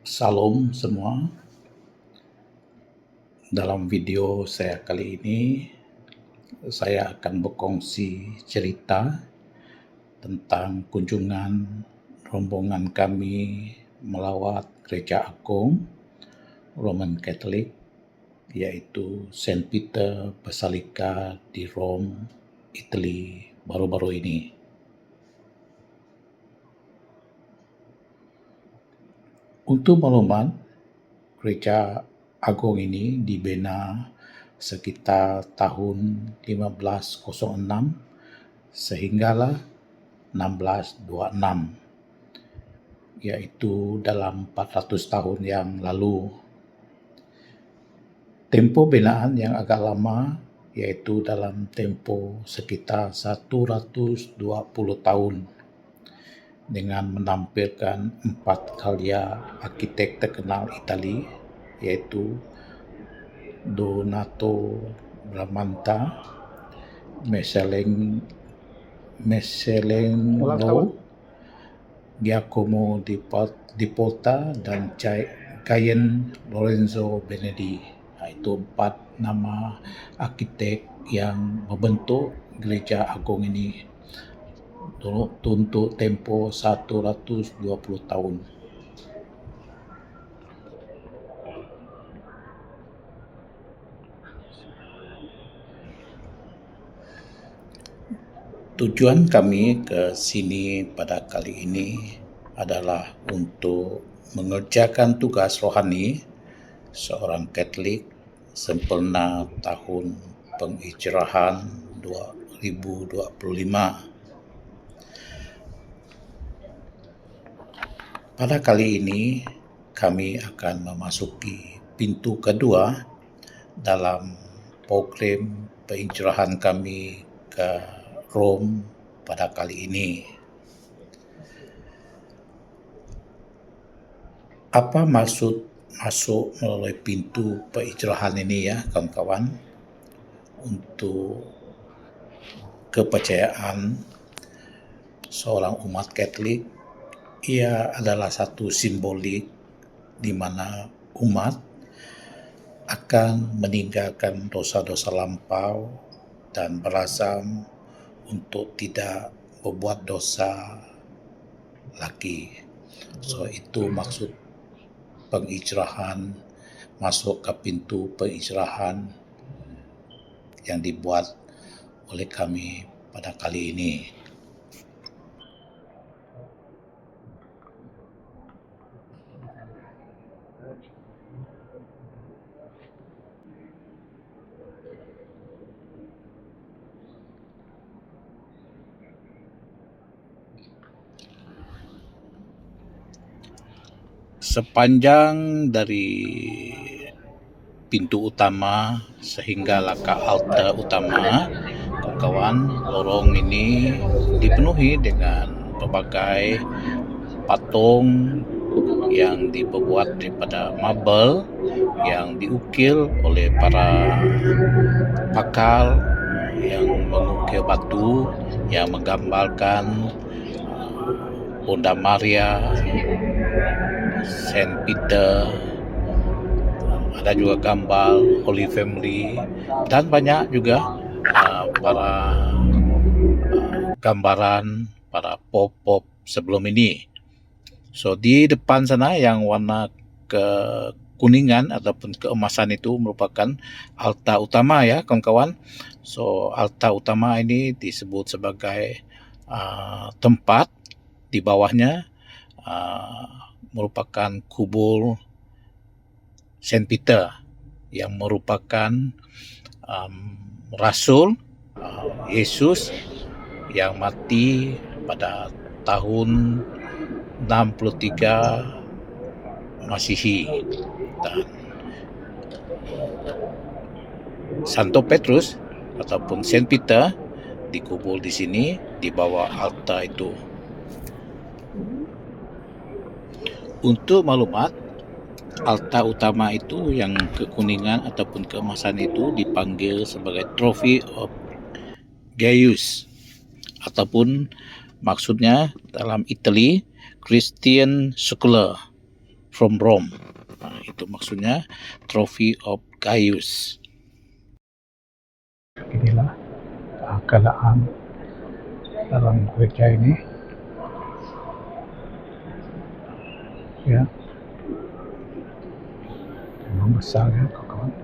Salam semua. Dalam video saya kali ini, saya akan berkongsi cerita tentang kunjungan rombongan kami melawat Gereja Agung Roman Catholic, iaitu Saint Peter Basilica di Rome, Italy baru-baru ini. Untuk maklumat, Gereja Agung ini dibina sekitar tahun 1506 sehinggalah 1626, iaitu dalam 400 tahun yang lalu. Tempoh binaan yang agak lama, iaitu dalam tempoh sekitar 120 tahun, dengan menampilkan 4 karya arkitek terkenal Itali, iaitu Donato Bramante, Michelangelo, Giacomo di Porta, dan Gian Lorenzo Benedì. Itu 4 nama arkitek yang membentuk Gereja Agung ini untuk tempoh 120 tahun. Tujuan kami ke sini pada kali ini adalah untuk mengerjakan tugas rohani seorang Katolik sempena tahun penghijrahan 2025. Pada kali ini kami akan memasuki pintu kedua dalam program penghijrahan kami ke Rome pada kali ini. Apa maksud masuk melalui pintu penghijrahan ini ya kawan-kawan? Untuk kepercayaan seorang umat Katolik, ia adalah satu simbolik di mana umat akan meninggalkan dosa-dosa lampau dan berazam untuk tidak berbuat dosa lagi. So itu maksud penghijrahan, masuk ke pintu penghijrahan yang dibuat oleh kami pada kali ini. Sepanjang dari pintu utama sehinggalah ke altar utama, kawan-kawan, lorong ini dipenuhi dengan berbagai patung yang dibuat daripada marble yang diukir oleh para pakar yang mengukir batu yang menggambarkan Bunda Maria, Saint Peter, ada juga gambar Holy Family, dan banyak juga para gambaran para pop sebelum ini. So di depan sana yang warna kekuningan ataupun keemasan itu merupakan altar utama ya kawan-kawan. So altar utama ini disebut sebagai tempat di bawahnya merupakan kubur Saint Peter yang merupakan Rasul Yesus yang mati pada tahun 63 Masihi, dan Santo Petrus ataupun Saint Peter dikubur di sini di bawah altar itu. Untuk maklumat, altar utama itu yang kekuningan ataupun keemasan itu dipanggil sebagai Trophy of Gaius. ataupun maksudnya dalam Italy Christian Secular from Rome. Itu maksudnya Trophy of Gaius. Inilah keadaan dalam gereja ini. Ya, memang besar ya kawan-kawan.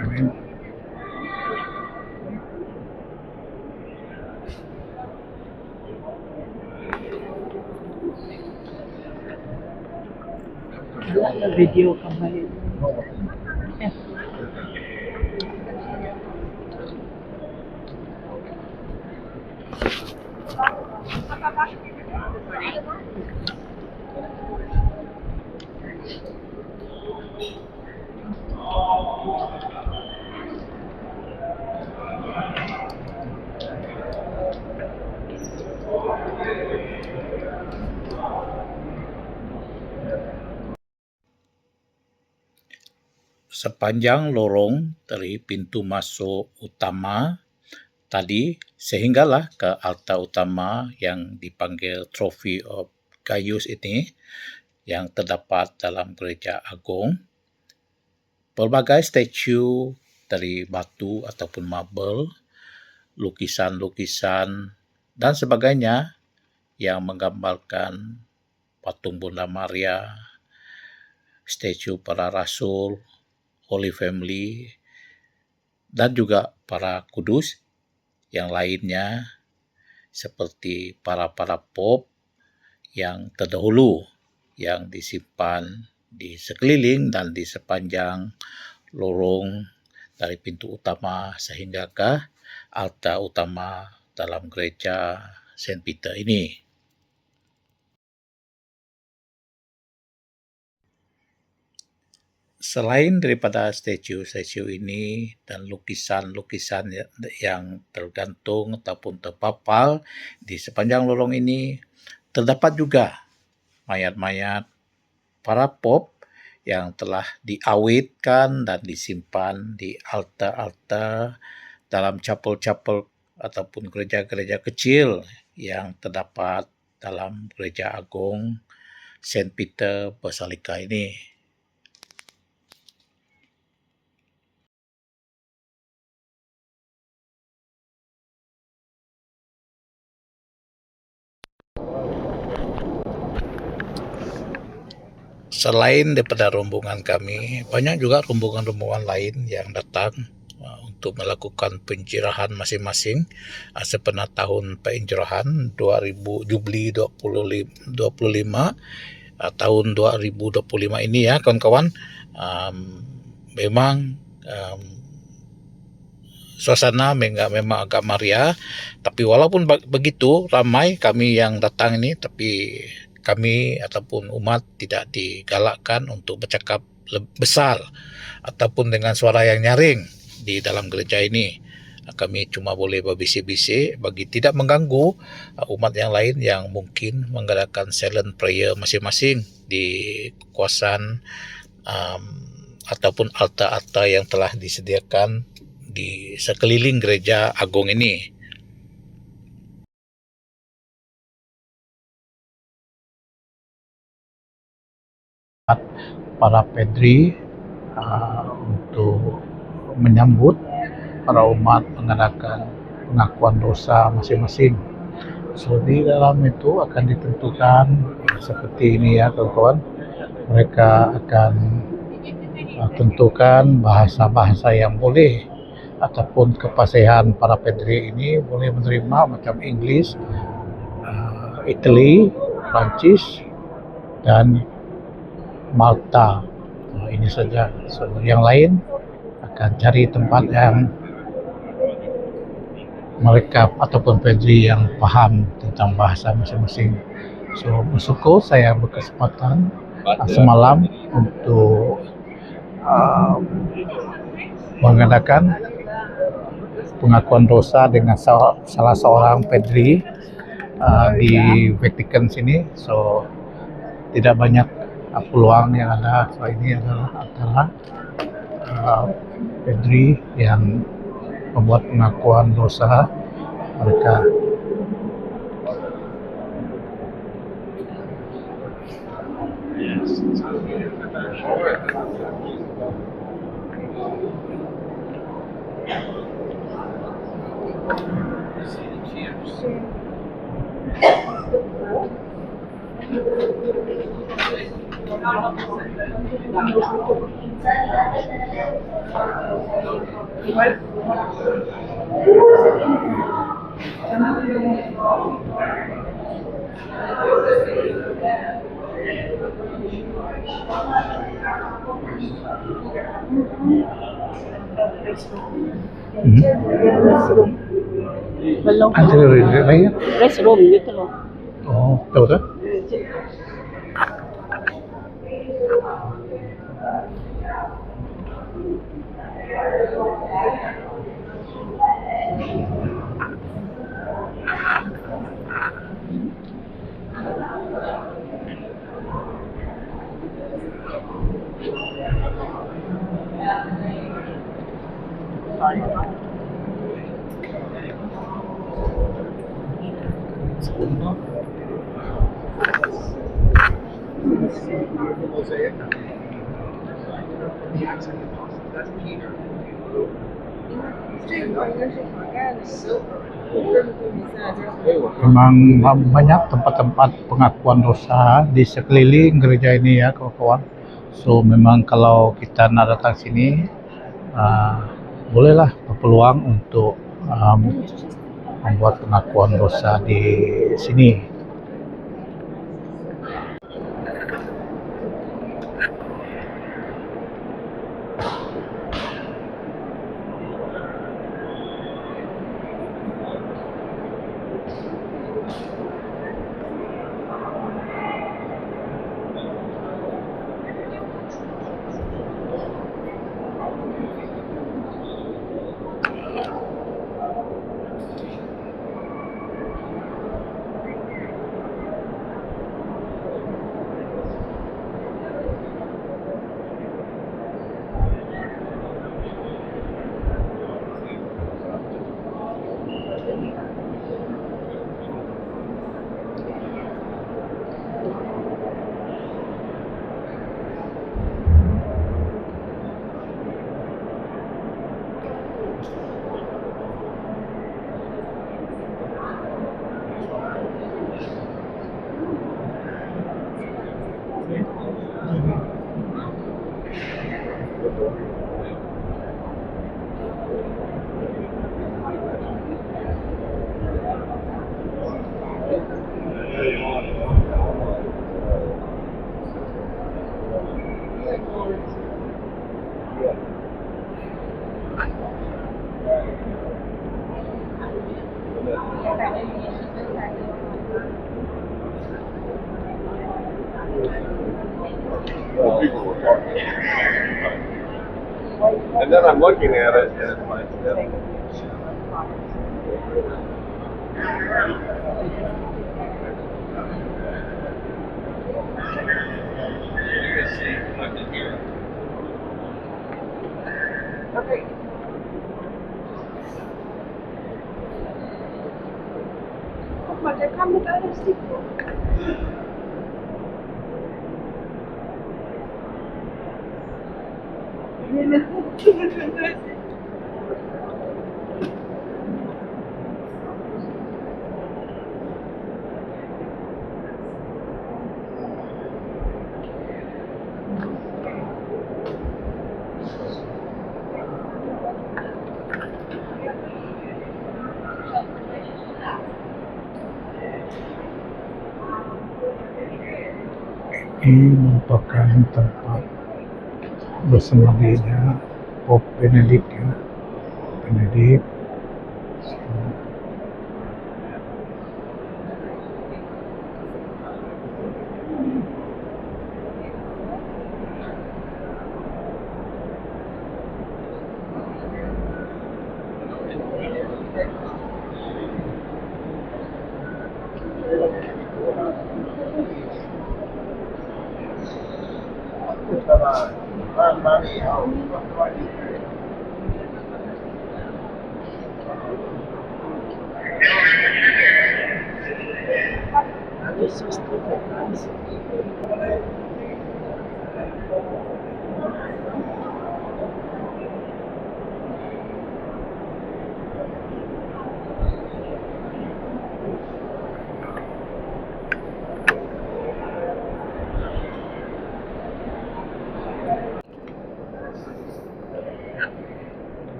Amin. Video kembali. Ya. Sepanjang lorong dari pintu masuk utama tadi sehinggalah ke altar utama yang dipanggil Trophy of Gaius ini yang terdapat dalam gereja agung. Pelbagai statue dari batu ataupun marble, lukisan-lukisan dan sebagainya yang menggambarkan patung Bunda Maria, statue para rasul, Holy Family, dan juga para kudus yang lainnya seperti para pop yang terdahulu yang disimpan di sekeliling dan di sepanjang lorong dari pintu utama sehingga ke altar utama dalam gereja Saint Peter ini. Selain daripada statue-statue ini dan lukisan-lukisan yang tergantung ataupun terpapal di sepanjang lorong ini, terdapat juga mayat-mayat para pop yang telah diawetkan dan disimpan di altar-altar dalam chapel-chapel ataupun gereja-gereja kecil yang terdapat dalam gereja agung Saint Peter Basilica ini. Selain daripada rombongan kami, banyak juga rombongan-rombongan lain yang datang untuk melakukan penjirahan masing-masing sepenat tahun penjirahan 2000 Jubli 25 tahun 2025 ini ya kawan-kawan. Memang suasana memang agak meriah, tapi walaupun begitu ramai kami yang datang ini, tapi kami ataupun umat tidak digalakkan untuk bercakap besar ataupun dengan suara yang nyaring di dalam gereja ini. Kami cuma boleh berbisik-bisik bagi tidak mengganggu umat yang lain yang mungkin mengadakan silent prayer masing-masing di kawasan ataupun altar-altar yang telah disediakan di sekeliling gereja agung ini. Para pedri untuk menyambut para umat mengadakan pengakuan dosa masing-masing. So di dalam itu akan ditentukan seperti ini ya kawan-kawan. Mereka akan tentukan bahasa-bahasa yang boleh ataupun kefasihan para pedri ini boleh menerima macam Inggeris, Italy, Prancis dan Malta. Ini saja. So, yang lain akan cari tempat yang mereka ataupun pedri yang faham tentang bahasa masing-masing. So, bersyukur saya berkesempatan semalam untuk mengadakan pengakuan dosa dengan salah seorang pedri di Vatican sini. So, tidak banyak peluang yang ada. So, ini adalah antara pedri yang membuat pengakuan dosa mereka. Belum. Antara lain? Restroom gitu loh. Oh, tahu tak? Memang banyak tempat-tempat pengakuan dosa di sekeliling gereja ini ya kawan-kawan. So memang kalau kita nak datang sini bolehlah berpeluang untuk membuat pengakuan dosa di sini. And then I'm looking at it and it's like, Okay. Guck mal, der kam mit einem Stick. Ini merupakan tempat bersemayamnya Pope Benedict ya. Benedict.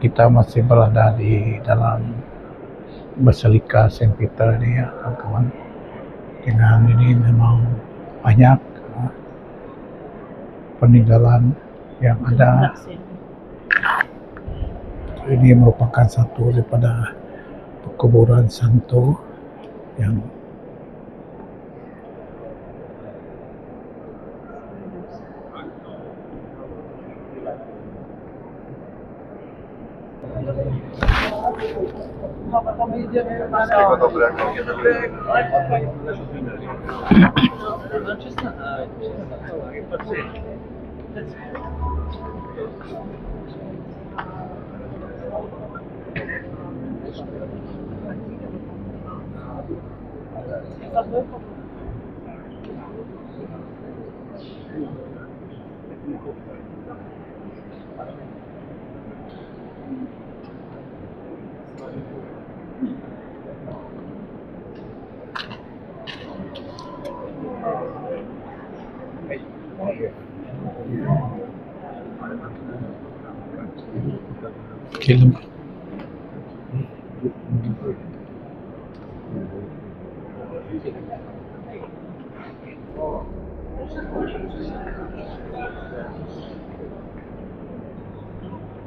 Kita masih berada di dalam Basilika Saint Peter ini ya kawan-kawan. Dengan ini memang banyak peninggalan yang ada. Ini merupakan satu daripada perkuburan santo yang film.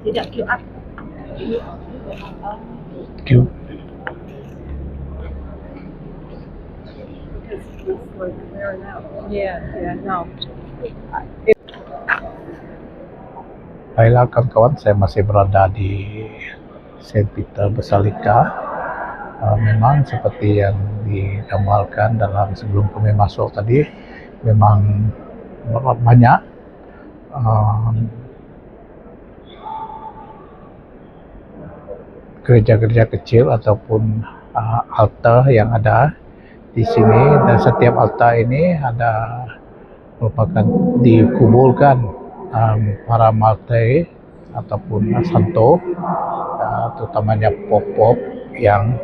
Tidak QR. Cute. Yeah, no. Baiklah kawan-kawan, saya masih berada di Saint Peter Basilika. Memang seperti yang digambarkan dalam sebelum kami masuk tadi, memang banyak gereja-gereja kecil ataupun altar yang ada di sini, dan setiap altar ini ada merupakan dikuburkan para martir ataupun santo, terutamanya pop-pop yang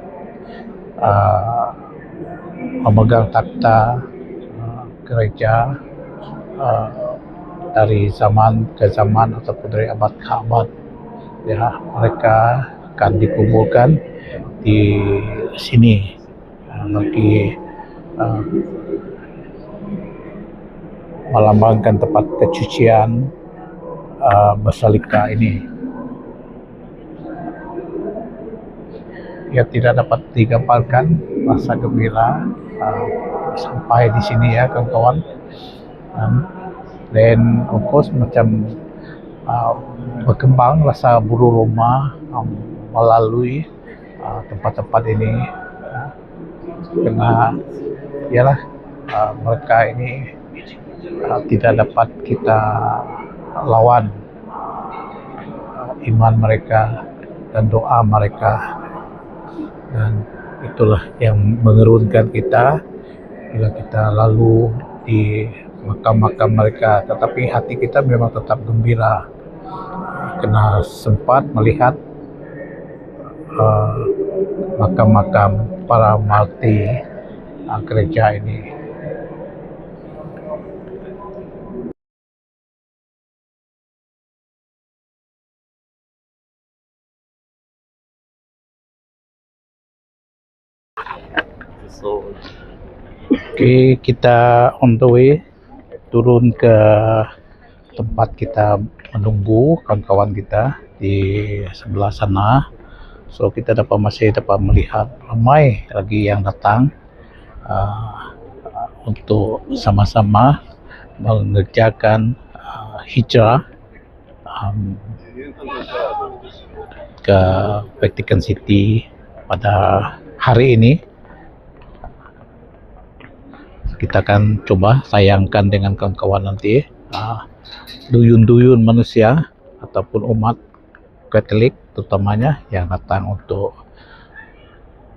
memegang takhta gereja dari zaman ke zaman ataupun dari abad ke abad. Ya, mereka akan dikuburkan di sini bagi melambangkan tempat kesucian Basilika ini. Ya, tidak dapat digambarkan rasa gembira sampai di sini ya kawan-kawan. Dan of course macam berkembang rasa buru roma melalui tempat-tempat ini, karena ialah mereka ini tidak dapat kita lawan iman mereka dan doa mereka, dan itulah yang mengerunkan kita bila kita lalu di makam-makam mereka, tetapi hati kita memang tetap gembira karena sempat melihat makam-makam para martir gereja ini. Oke, kita on the way turun ke tempat kita menunggu kawan-kawan kita di sebelah sana. So kita masih dapat melihat ramai lagi yang datang untuk sama-sama mengerjakan hijrah ke Vatican City pada hari ini. Kita akan coba sayangkan dengan kawan-kawan nanti duyun-duyun manusia ataupun umat Katolik terutamanya yang datang untuk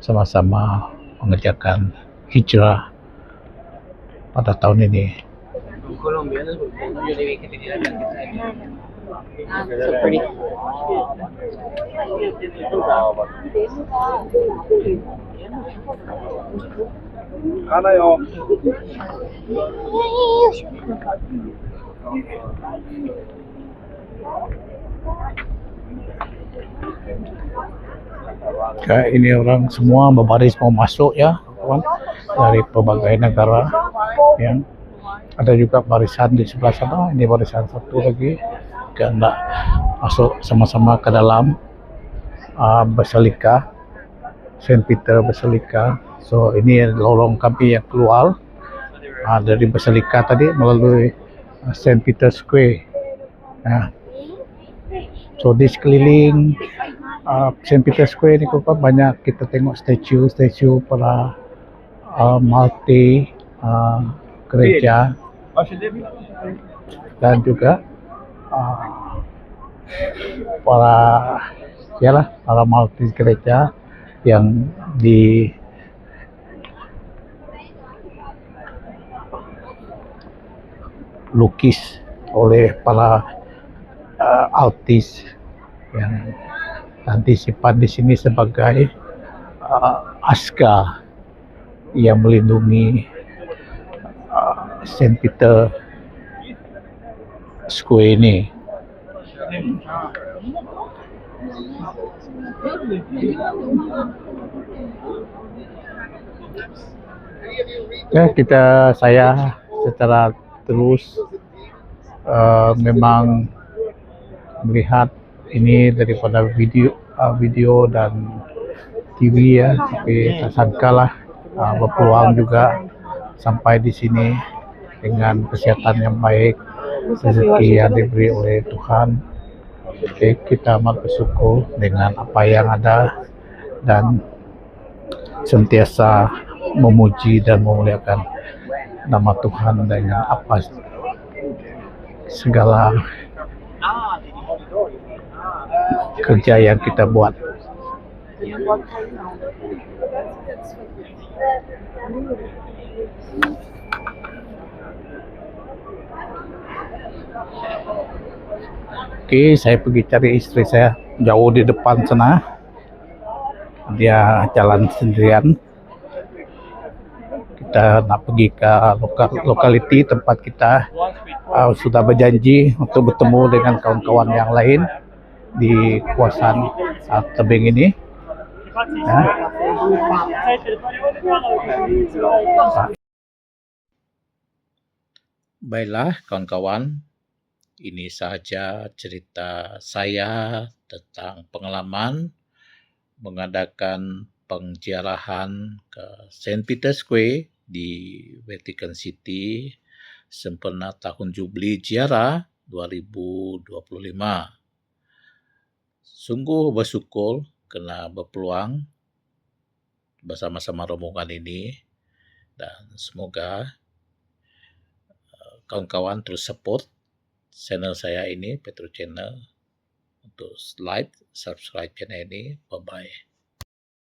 sama-sama mengerjakan hijrah pada tahun ini. So pretty. Ini orang semua berbaris mau masuk ya, kawan, dari berbagai negara. Yang ada juga barisan di sebelah sana. Ini barisan satu lagi hendak masuk sama-sama ke dalam Basilika Saint Peter Basilika. So ini lorong kami yang keluar dari Basilika tadi melalui Saint Peter Square. So di sekeliling Saint Peter Square ini kok banyak kita tengok statue para multi gereja dan juga para multi gereja yang dilukis oleh para artis yang disimpan di sini sebagai aska yang melindungi Saint Peter Square ini. Saya secara terus memang melihat ini daripada video dan TV ya, tapi tak sangkalah berpeluang juga sampai di sini dengan kesehatan yang baik, rezeki yang diberi oleh Tuhan. Oke, kita amat bersyukur dengan apa yang ada dan sentiasa memuji dan memuliakan nama Tuhan dengan apa segala kerja yang kita buat. Oke, saya pergi cari istri saya jauh di depan sana. Dia jalan sendirian. Kita nak pergi ke lokaliti tempat kita sudah berjanji untuk bertemu dengan kawan-kawan yang lain di kawasan tebing ini. Baiklah kawan-kawan, ini sahaja cerita saya tentang pengalaman mengadakan penziarahan ke Saint Peter Square di Vatican City sempena tahun Jubli Ziarah 2025. Sungguh bersyukur kena berpeluang bersama-sama rombongan ini, dan semoga kawan-kawan terus support channel saya ini, Petro Channel, untuk like, subscribe channel ini. Bye-bye.